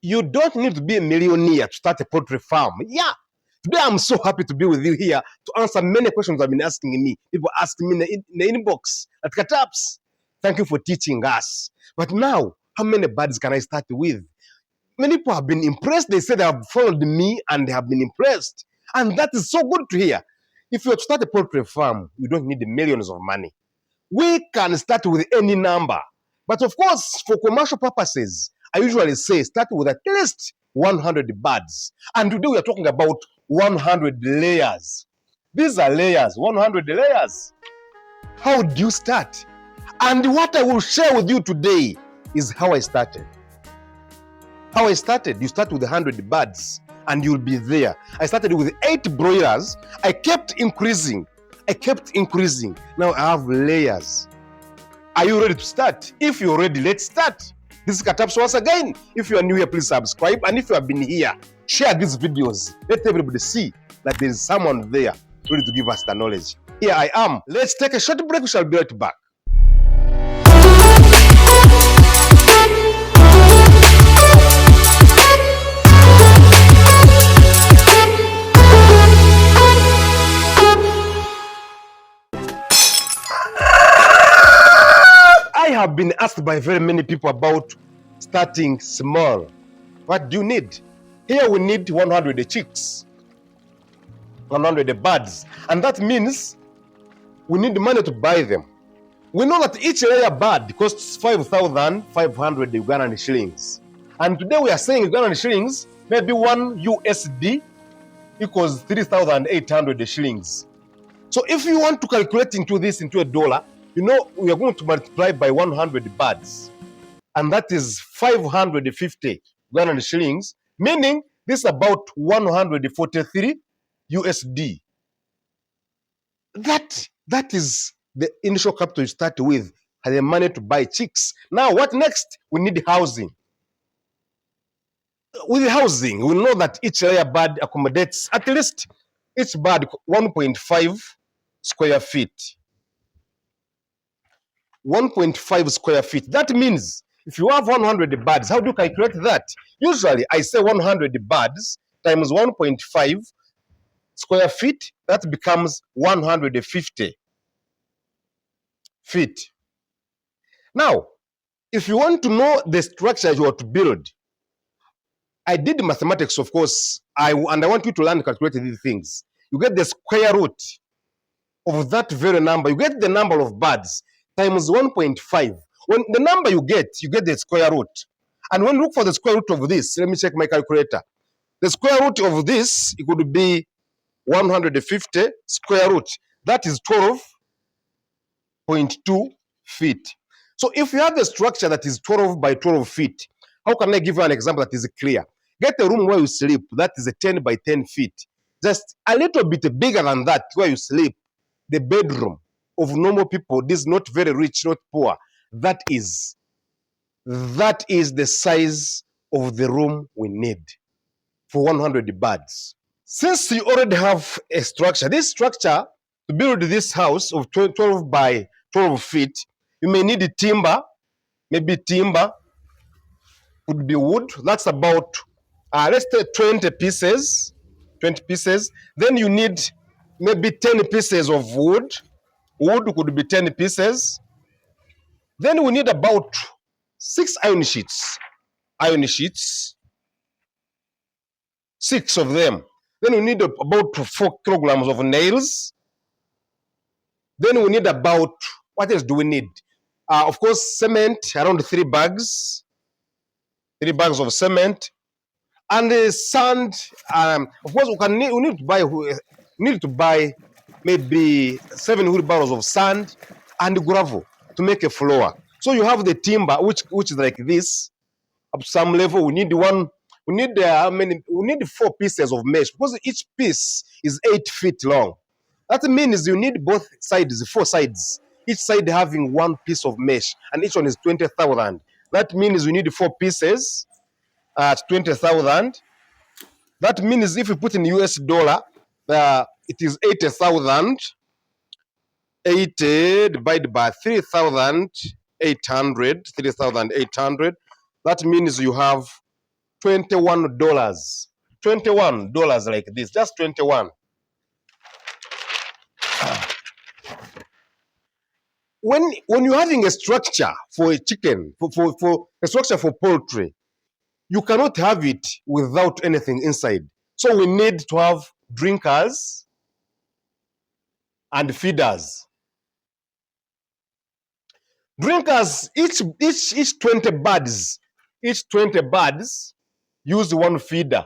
You don't need to be a millionaire to start a poultry farm. Yeah. Today, I'm so happy to be with you here to answer many questions I've been asking me. People asking me in the inbox at Kataps. Thank you for teaching us. But now, how many birds can I start with? Many people have been impressed. They say they have followed me and they have been impressed. And that is so good to hear. If you start a poultry farm, you don't need millions of money. We can start with any number. But of course, for commercial purposes, I usually say start with at least 100 birds. And today we are talking about 100 layers. These are layers, 100 layers. How do you start? And what I will share with you today is how I started. How I started, you start with 100 birds and you'll be there. I started with 8 broilers. I kept increasing. Now I have layers. Are you ready to start? If you're ready, let's start. This is Kataps once again. If you are new here, please subscribe. And if you have been here, share these videos. Let everybody see that there is someone there ready to give us the knowledge. Here I am. Let's take a short break. We shall be right back. I have been asked by very many people about starting small. What do you need? Here we need 100 chicks, 100 birds, and that means we need money to buy them. We know that each layer bird costs 5,500 Ugandan shillings. And today we are saying Ugandan shillings, maybe 1 USD equals 3,800 shillings. So if you want to calculate into a dollar, you know we are going to multiply by 100 birds. And that is 550 Ugandan shillings, meaning this is about 143 USD. That is the initial capital you start with, and the money to buy chicks. Now, what next? We need housing. With housing, we know that each layer bird accommodates at least each bird 1.5 square feet. 1.5 square feet. That means if you have 100 birds, how do you calculate that? Usually, I say 100 birds times 1.5 square feet, that becomes 150 feet. Now, if you want to know the structure you want to build, I did mathematics, of course, and I want you to learn to calculate these things. You get the square root of that very number. You get the number of birds times 1.5. When the number you get the square root. And when you look for the square root of this, let me check my calculator. The square root of this, it could be 150 square root. That is 12.2 feet. So if you have the structure that is 12 by 12 feet, how can I give you an example that is clear? Get a room where you sleep, that is a 10 by 10 feet. Just a little bit bigger than that where you sleep. The bedroom of normal people, this is not very rich, not poor. That is the size of the room we need for 100 birds. Since you already have a structure, this structure, to build this house of 12 by 12 feet, you may need timber. Maybe timber would be wood. That's about, let's say 20 pieces. 20 pieces. Then you need maybe 10 pieces of wood. Wood could be 10 pieces. Then we need about 6 iron sheets. Iron sheets. 6 of them. Then we need about 4 kilograms of nails. Then we need about, what else do we need? Of course, cement, around 3 bags. 3 bags of cement. And the sand, of course, we need to buy maybe 7 wheelbarrows of sand and gravel to make a floor. So you have the timber, which is like this. Up some level, we need 4 pieces of mesh because each piece is 8 feet long. That means you need both sides, 4 sides. Each side having 1 piece of mesh, and each one is 20,000. That means we need 4 pieces at 20,000. That means if we put in US dollar, it is 80,000. 80 divided by 3,800. 3,800. That means you have $21. $21 like this, just 21. When you're having a structure for a chicken, for a structure for poultry, you cannot have it without anything inside. So we need to have drinkers and feeders. Drinkers, each 20 birds, use one feeder,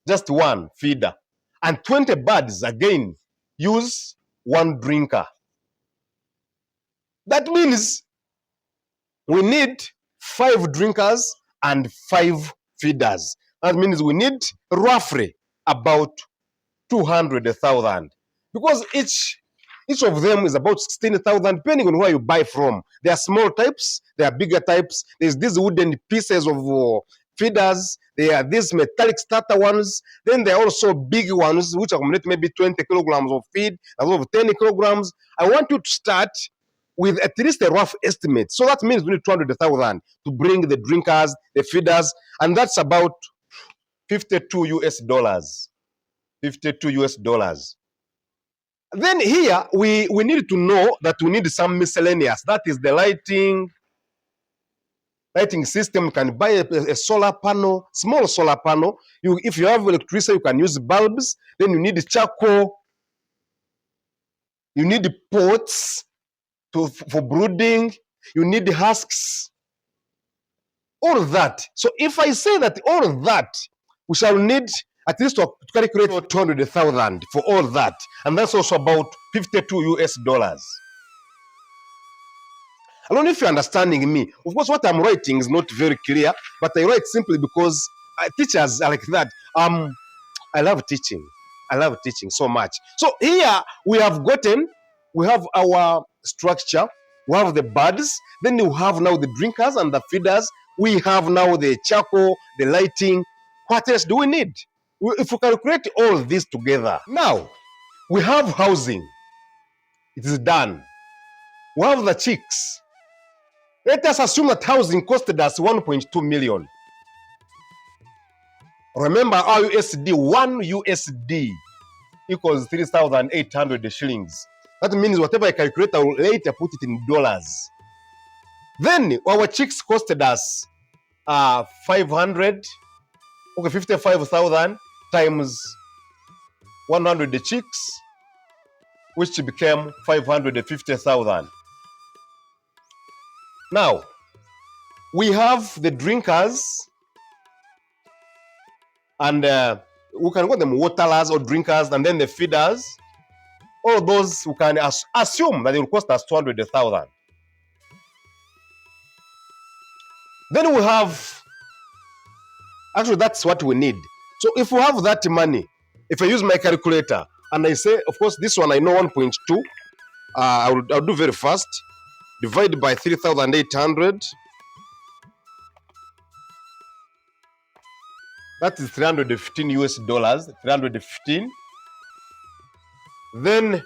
just one feeder. And 20 birds again use one drinker. That means we need 5 drinkers and 5 feeders. That means we need roughly about 200,000, because each of them is about 16,000, depending on where you buy from. There are small types, there are bigger types. There's these wooden pieces of feeders. There are these metallic starter ones. Then there are also big ones, which accumulate maybe 20 kilograms of feed, as well as 10 kilograms. I want you to start with at least a rough estimate. So that means we need 200,000 to bring the drinkers, the feeders, and that's about $52. $52. Then here we need to know that we need some miscellaneous. That is the lighting system. You can buy a solar panel, small solar panel. If you have electricity, you can use bulbs. Then you need charcoal. You need pots for brooding. You need husks. All of that. So if I say that all of that, we shall need at least to calculate 200,000 for all that. And that's also about $52. I don't know if you're understanding me. Of course, what I'm writing is not very clear, but I write simply because teachers are like that. I love teaching. I love teaching so much. So here we have our structure. We have the birds. Then you have now the drinkers and the feeders. We have now the charcoal, the lighting. What else do we need? If we calculate all this together, now we have housing. It is done. We have the chicks. Let us assume that housing costed us 1.2 million. Remember our USD, 1 USD equals 3,800 shillings. That means whatever I calculate, I will later put it in dollars. Then our chicks costed us 55,000 times 100 chicks, which became 550,000. Now, we have the drinkers, and we can call them waterers or drinkers, and then the feeders. All those we can assume that it will cost us 200,000. Then we have, actually that's what we need. So if we have that money, if I use my calculator and I say, of course, this one I know 1.2, I'll do very fast. Divide by 3,800. That is $315. 315. Then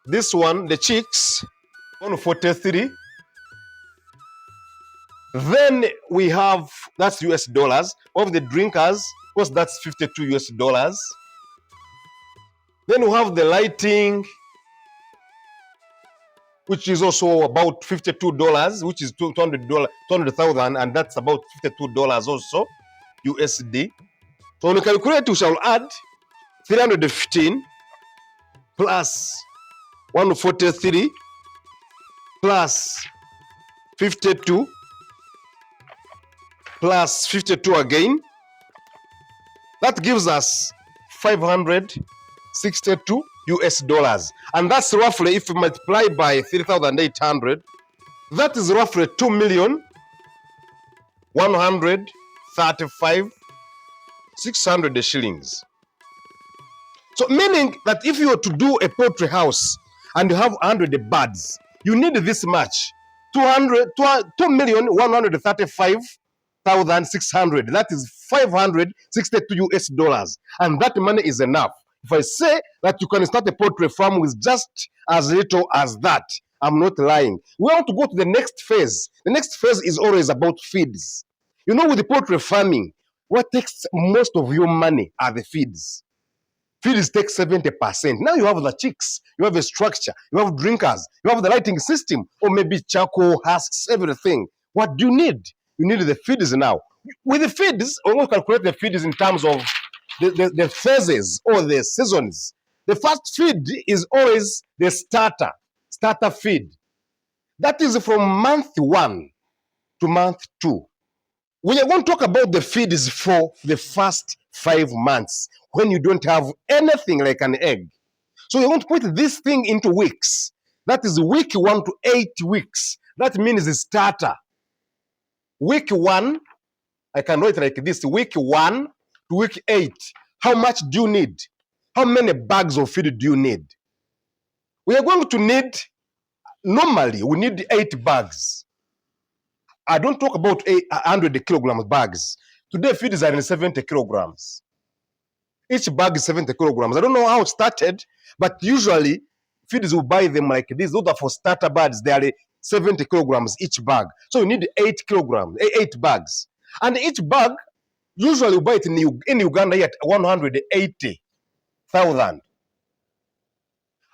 this one, the chicks, 143. Then we have, that's US dollars. Of the drinkers, of course, that's 52 US dollars. Then we have the lighting, which is also about $52, which is $200,000, and that's about $52 also, USD. So when we calculate, we shall add 315 plus 143 plus 52 plus 52 again. That gives us 562 US dollars. And that's roughly, if we multiply by 3,800, that is roughly 2,135,600 shillings. So meaning that if you were to do a poultry house and you have 100 birds, you need this much, 2,135,600. That is 562 US dollars. And that money is enough. If I say that you can start a poultry farm with just as little as that, I'm not lying. We want to go to the next phase. The next phase is always about feeds. You know, with the poultry farming, What takes most of your money are the feeds. Feeds take 70%. Now you have the chicks, you have a structure, you have drinkers, you have the lighting system, or maybe charcoal, husks, everything. What do you need? You need the feeds now. With the feeds, we're going to calculate the feeds in terms of the phases or the seasons. The first feed is always the starter feed. That is from month 1 to month 2. We are going to talk about the feeds for the first 5 months when you don't have anything like an egg. So you want to put this thing into weeks. That is week 1 to 8 weeks. That means the starter. Week 1, I can write like this, week 1 to week 8. How much do you need? How many bags of feed do you need? We are going to need, normally, we need 8 bags. I don't talk about 100 kilogram bags. Today, feeds are in 70 kilograms. Each bag is 70 kilograms. I don't know how it started, but usually, feeds will buy them like this. Those are for starter bags. They are 70 kilograms each bag. So you need 8 kilograms, 8 bags. And each bag, usually you buy it in Uganda at 180,000.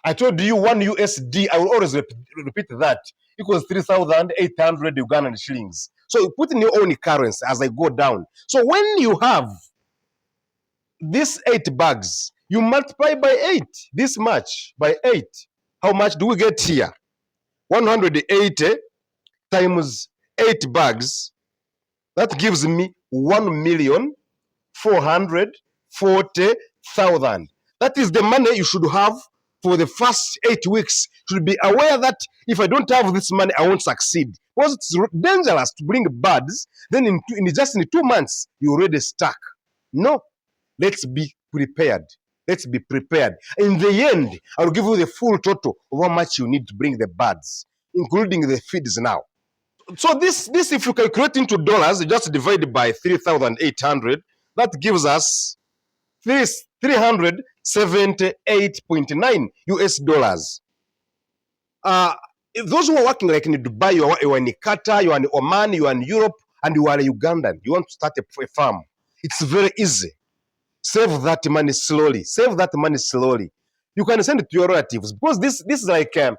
I told you 1 USD, I will always repeat that, equals 3,800 Ugandan shillings. So you put in your own currency as I go down. So when you have these 8 bags, you multiply by 8, this much, by 8. How much do we get here? 180 times 8 bags, that gives me 1,440,000. That is the money you should have for the first 8 weeks. You should be aware that if I don't have this money, I won't succeed. Because it's dangerous to bring birds, then in just in 2 months, you're already stuck. No, let's be prepared. Let's be prepared. In the end, I'll give you the full total of how much you need to bring the birds, including the feeds now. So this if you calculate into dollars, just divide by 3,800, that gives us 378.9 US dollars. If those who are working like in Dubai, you are in Qatar, you are in Oman, you are in Europe, and you are a Ugandan, you want to start a farm, it's very easy. Save that money slowly. Save that money slowly. You can send it to your relatives because this is like a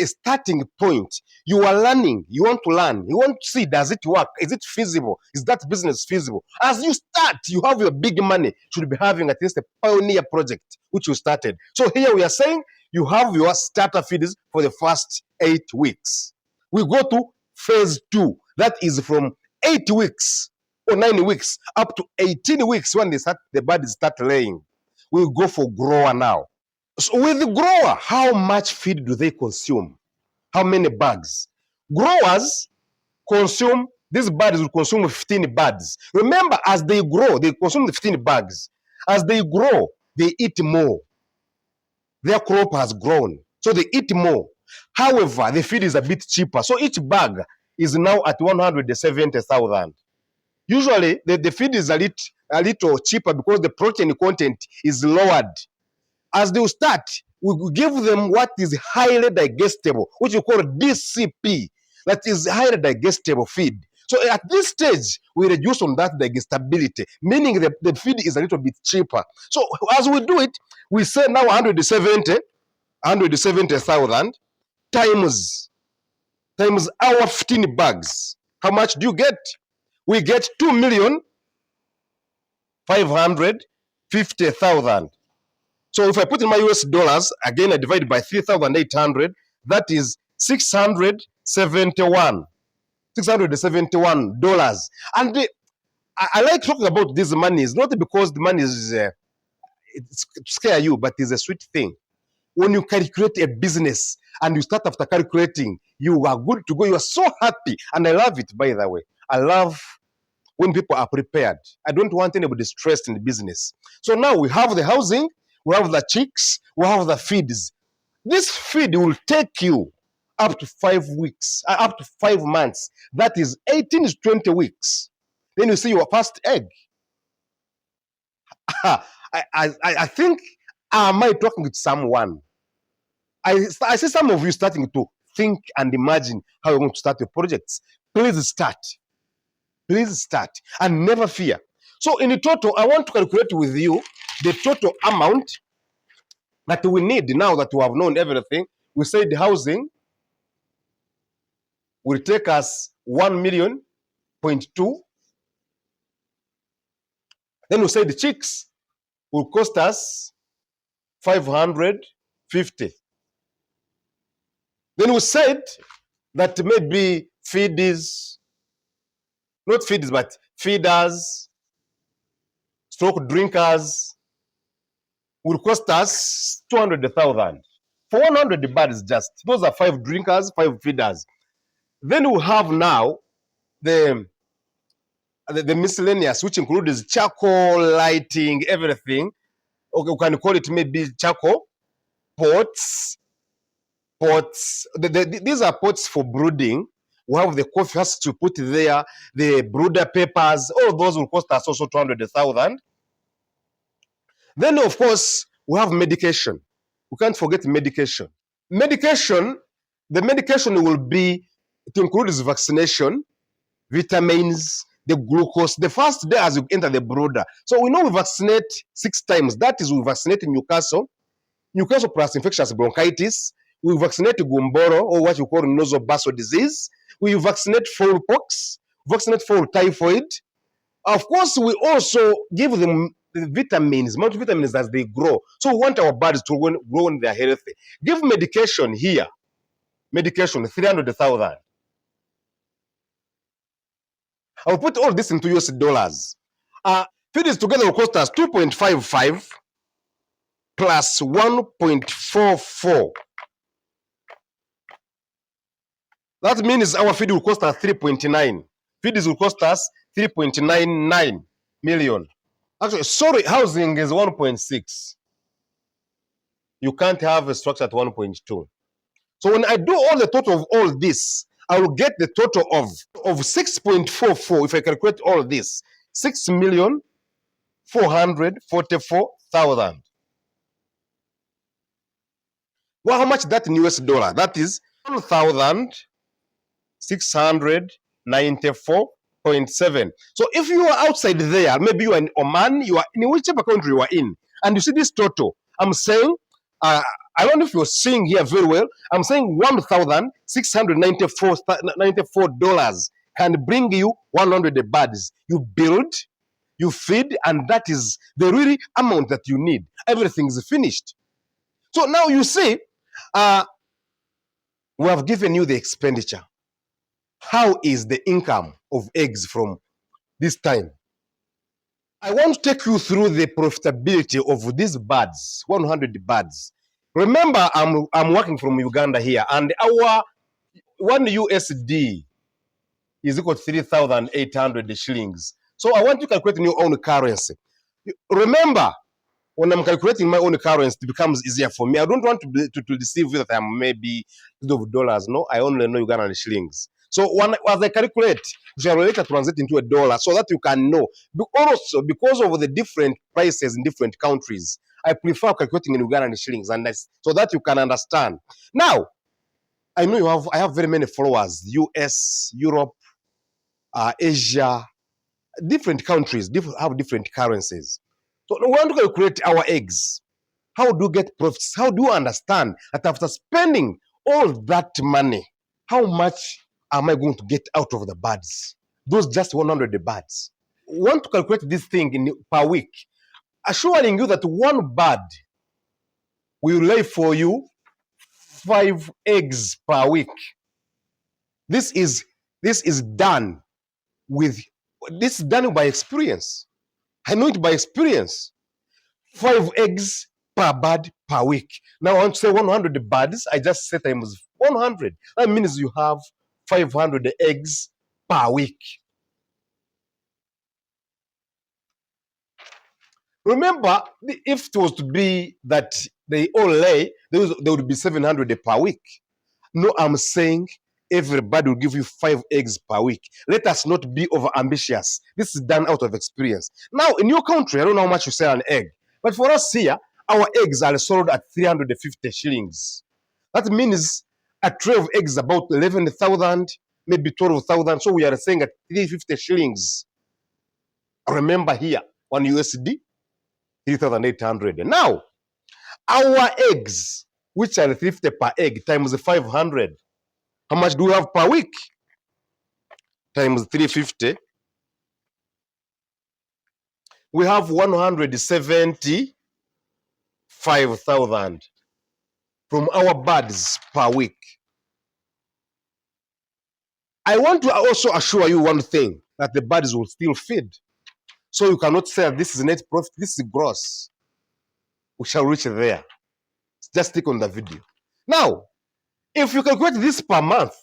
starting point. You are learning. You want to learn. You want to see, does it work? Is it feasible? Is that business feasible? As you start, you have your big money. You should be having at least a pioneer project which you started. So here we are saying you have your starter feeds for the first 8 weeks. We go to phase 2. That is from 8 weeks or 9 weeks up to 18 weeks when the birds start laying. We go for grower now. So with the grower, how much feed do they consume? How many bags? Growers consume, these birds will consume 15 bags. Remember, as they grow, they consume the 15 bags. As they grow, they eat more. Their crop has grown, so they eat more. However, the feed is a bit cheaper. So each bag is now at 170,000. Usually, the feed is a little cheaper because the protein content is lowered. As they start, we give them what is highly digestible, which we call DCP. That is highly digestible feed. So at this stage, we reduce on that digestibility, meaning the feed is a little bit cheaper. So as we do it, we say now 170,000 times our 15 bags. How much do you get? We get 2,550,000. So if I put in my US dollars, again I divide by 3,800, that is $671. And I like talking about these monies, not because the money is it's to scare you, but it's a sweet thing. When you calculate a business and you start after calculating, you are good to go. You are so happy. And I love it, by the way. I love when people are prepared. I don't want anybody stressed in the business. So now we have the housing, we have the chicks, we have the feeds. This feed will take you up to 5 weeks, up to 5 months. That is 18 to 20 weeks. Then you see your first egg. I think, am I talking with someone? I see some of you starting to think and imagine how you're going to start your projects. Please start. Please start and never fear. So in total, I want to calculate with you the total amount that we need now that we have known everything. We said housing will take us 1,000,000.2. Then we said the chicks will cost us 550. Then we said that maybe feeders, not feeders, but feeders, stroke drinkers will cost us 200,000. For 100 birds just. Those are 5 drinkers, 5 feeders. Then we have now the miscellaneous, which includes charcoal, lighting, everything. Okay, we can call it maybe charcoal, pots. These are pots for brooding. We have the coffee husks to put there, the brooder papers. All those will cost us also 200,000. Then, of course, we have medication. We can't forget medication. The medication will be, it includes vaccination, vitamins, the glucose, the first day as you enter the brooder. So we know we vaccinate 6 times. That is, we vaccinate Newcastle plus infectious bronchitis. We vaccinate Gumboro, or what you call nasal disease. We vaccinate fowl-pox, vaccinate fowl typhoid. Of course, we also give them vitamins, multivitamins as they grow. So we want our birds to grow when they are healthy. Give medication here. Medication, 300,000. I'll put all this into US dollars. Feed this together will cost us 2.55 plus 1.44. That means our feed will cost us 3.9. Feeds will cost us 3.99 million. Actually, sorry, housing is 1.6. You can't have a structure at 1.2. So when I do all the total of all this, I will get the total of 6.44. If I calculate all this, 6,444,000. Well, how much that in US dollar? That is 1,694.7. So if you are outside there, maybe you are in Oman, you are in whichever country you are in, and you see this total, I'm saying, I don't know if you're seeing here very well, I'm saying $1,694 can bring you 100 birds. You build, you feed, and that is the really amount that you need. Everything is finished. So now you see, we have given you the expenditure. How is the income of eggs from this time? I want to take you through the profitability of these birds, 100 birds. Remember, I'm working from Uganda here, and our 1 USD is equal to 3,800 shillings. So I want you to calculate in your own currency. Remember, when I'm calculating my own currency, it becomes easier for me. I don't want to deceive you that I'm maybe of dollars. No, I only know Ugandan shillings. So as I calculate, we shall later translate into a dollar so that you can know. Also, because of the different prices in different countries, I prefer calculating in Ugandan shillings, and so that you can understand. Now, I know I have very many followers: US, Europe, Asia, different countries have different currencies. So we want to calculate our eggs. How do you get profits? How do you understand that after spending all that money, how much am I going to get out of the birds? Those just 100 birds. We want to calculate this thing per week, assuring you that one bird will lay for you 5 eggs per week. This is done by experience. I know it by experience. 5 eggs per bird per week. Now I want to say 100 birds. I just say times 100. That means you have 500 eggs per week. Remember, if it was to be that they all lay, there would be 700 per week. No, I'm saying everybody will give you 5 eggs per week. Let us not be over ambitious. This is done out of experience. Now, in your country, I don't know how much you sell an egg, but for us here, our eggs are sold at 350 shillings. That means a tray of eggs about 11,000, maybe 12,000. So we are saying at 350 shillings. Remember here, 1 USD, 3,800. Now, our eggs, which are 350 per egg, times 500. How much do we have per week? Times 350. We have 175,000 from our birds per week. I want to also assure you one thing, that the birds will still feed. So you cannot say this is net profit, this is gross. We shall reach there. Just click on the video. Now, if you calculate this per month,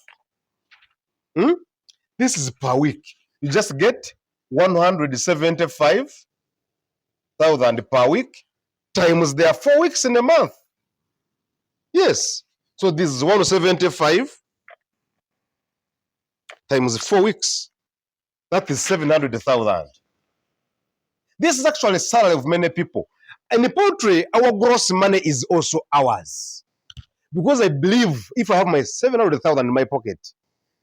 this is per week, you just get 175,000 per week times there are 4 weeks in a month. Yes. So this is 175 times 4 weeks. That is 700,000. This is actually a salary of many people. And in poultry, our gross money is also ours. Because I believe if I have my 700,000 in my pocket,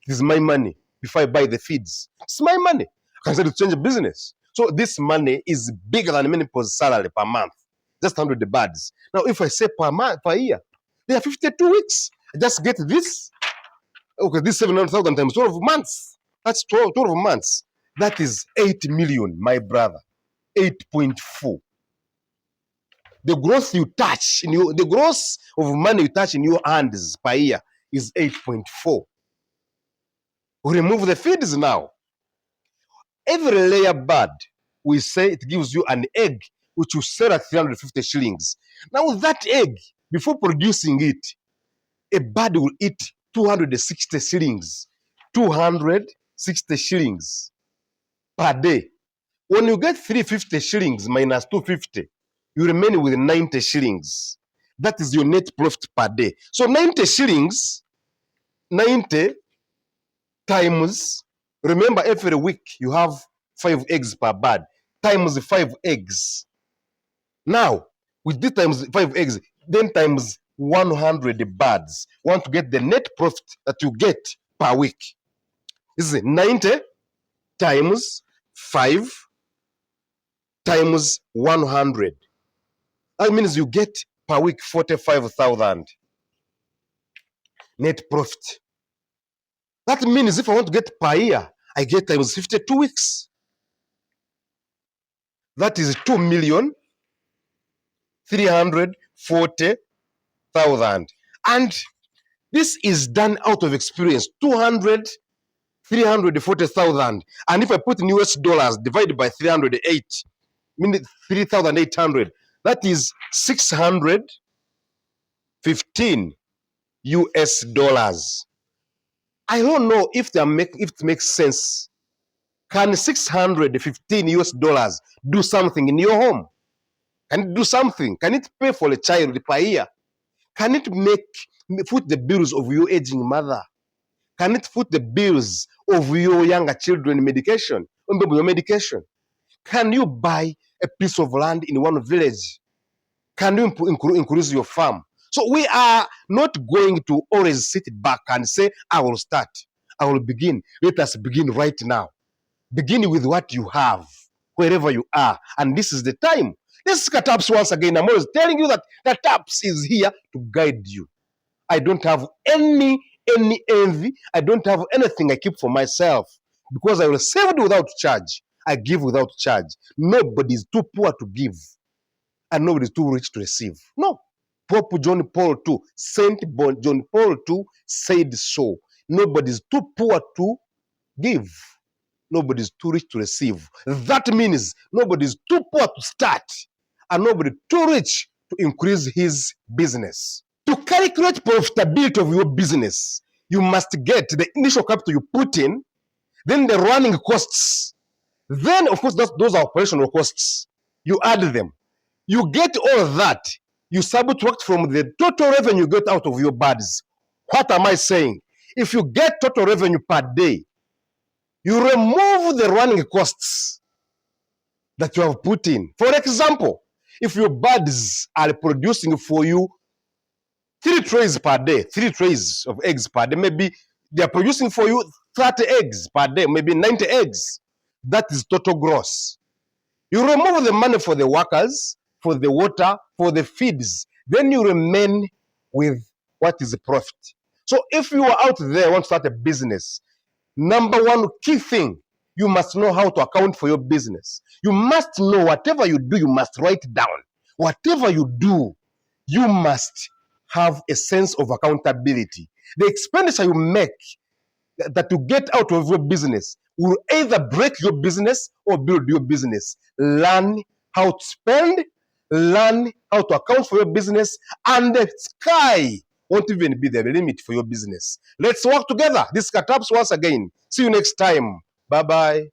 it is my money. Before I buy the feeds, it's my money. I can say to change a business. So this money is bigger than many people's salary per month. Just 100 birds. Now, if I say per month, per year, there are 52 weeks. I just get this. Okay, this 700,000 times 12 months. That's 12 months. That is 8 million, my brother. 8.4. The gross you touch in your, the gross of money you touch in your hands per year is 8.4. We remove the feeds now. Every layer bird, we say it gives you an egg which you sell at 350 shillings. Now that egg, before producing it, a bird will eat 260 shillings. 260 shillings per day. When you get 350 shillings minus 250, you remain with 90 shillings. That is your net profit per day. So 90 shillings, 90 times, remember every week you have 5 eggs per bird, times 5 eggs. Now, with this times 5 eggs, then times 100 birds, want to get the net profit that you get per week. This is 90 times 5 times 100. That means you get per week 45,000 net profit. That means if I want to get per year, I get times 52 weeks. That is 2,340,000. And this is done out of experience. 340,000. And if I put in US dollars divided by 308, meaning 3,800, that is 615 US dollars. I don't know if it makes sense. Can 615 US dollars do something in your home? Can it do something? Can it pay for a child per year? Can it foot the bills of your aging mother? Can it foot the bills of your younger children medication? Your medication? Can you buy a piece of land in one village? Can you increase your farm? So we are not going to always sit back and say, I will start. I will begin. Let us begin right now. Begin with what you have, wherever you are. And this is the time. This is Kataps once again. I'm always telling you that Kataps is here to guide you. I don't have any envy. I don't have anything I keep for myself. Because I received without charge. I give without charge. Nobody is too poor to give. And nobody is too rich to receive. No. Pope John Paul II, Saint John Paul II said so. Nobody is too poor to give. Nobody is too rich to receive. That means nobody is too poor to start. And nobody too rich to increase his business. To calculate profitability of your business, you must get the initial capital you put in, then the running costs. Then, of course, those are operational costs. You add them. You get all of that. You subtract from the total revenue you get out of your birds. What am I saying? If you get total revenue per day, you remove the running costs that you have put in. For example, if your birds are producing for you 3 trays per day, 3 trays of eggs per day, maybe they are producing for you 30 eggs per day, maybe 90 eggs. That is total gross. You remove the money for the workers, for the water, for the feeds. Then you remain with what is the profit. So if you are out there want to start a business, number one key thing, you must know how to account for your business. You must know whatever you do, you must write down. Whatever you do, you must have a sense of accountability. The expenditure you make that you get out of your business will either break your business or build your business. Learn how to spend, learn how to account for your business, and the sky won't even be the limit for your business. Let's work together. This is Kataps once again. See you next time. Bye-bye.